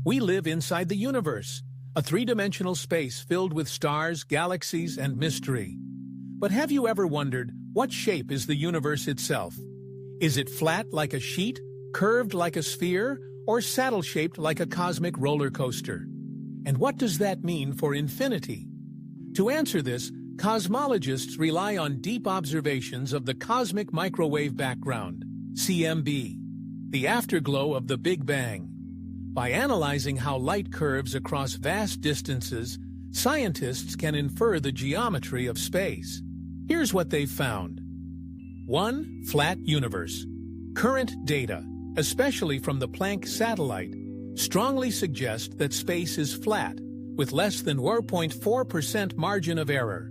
We live inside the universe, a three-dimensional space filled with stars, galaxies, and mystery. But have you ever wondered, what shape is the universe itself? Is it flat like a sheet, curved like a sphere, or saddle-shaped like a cosmic roller coaster? And what does that mean for infinity? To answer this, cosmologists rely on deep observations of the cosmic microwave background, CMB, the afterglow of the Big Bang. By analyzing how light curves across vast distances, scientists can infer the geometry of space. Here's what they've found. 1. Flat universe. Current data, especially from the Planck satellite, strongly suggest that space is flat, with less than 0.4% margin of error.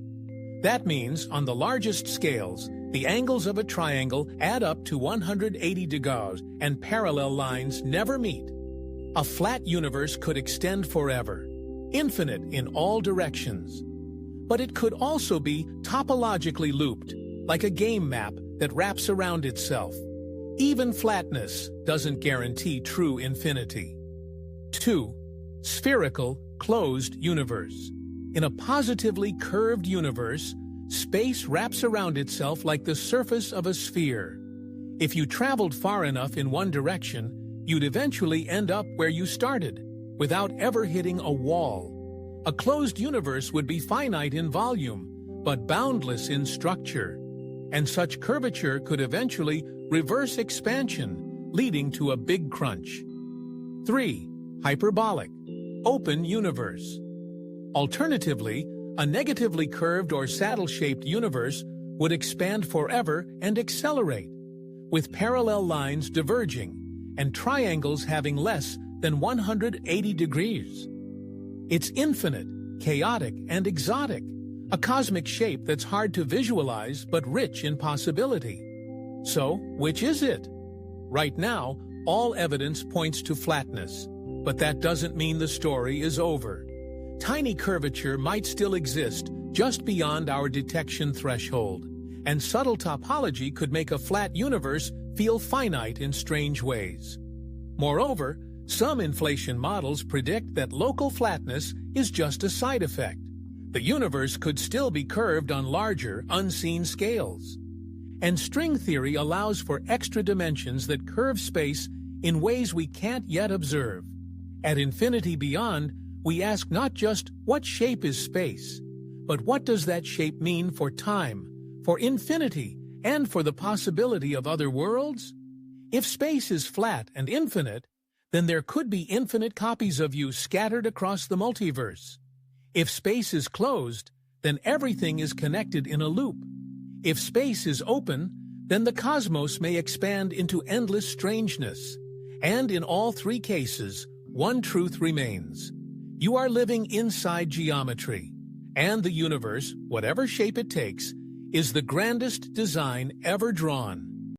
That means, on the largest scales, the angles of a triangle add up to 180 degrees, and parallel lines never meet. A flat universe could extend forever, infinite in all directions. But it could also be topologically looped, like a game map that wraps around itself. Even flatness doesn't guarantee true infinity. 2. Spherical, closed universe. In a positively curved universe, space wraps around itself like the surface of a sphere. If you traveled far enough in one direction, you'd eventually end up where you started, without ever hitting a wall. A closed universe would be finite in volume, but boundless in structure. And such curvature could eventually reverse expansion, leading to a big crunch. 3. Hyperbolic, open universe. Alternatively, a negatively curved or saddle-shaped universe would expand forever and accelerate, with parallel lines diverging and triangles having less than 180 degrees. It's infinite, chaotic, and exotic, a cosmic shape that's hard to visualize but rich in possibility. So, which is it? Right now, all evidence points to flatness, but that doesn't mean the story is over. Tiny curvature might still exist just beyond our detection threshold, and subtle topology could make a flat universe feel finite in strange ways. Moreover, some inflation models predict that local flatness is just a side effect. The universe could still be curved on larger, unseen scales. And string theory allows for extra dimensions that curve space in ways we can't yet observe. At infinity beyond, we ask not just what shape is space, but what does that shape mean for time, for infinity, and for the possibility of other worlds? If space is flat and infinite, then there could be infinite copies of you scattered across the multiverse. If space is closed, then everything is connected in a loop. If space is open, then the cosmos may expand into endless strangeness. And in all three cases, one truth remains. You are living inside geometry, and the universe, whatever shape it takes, is the grandest design ever drawn.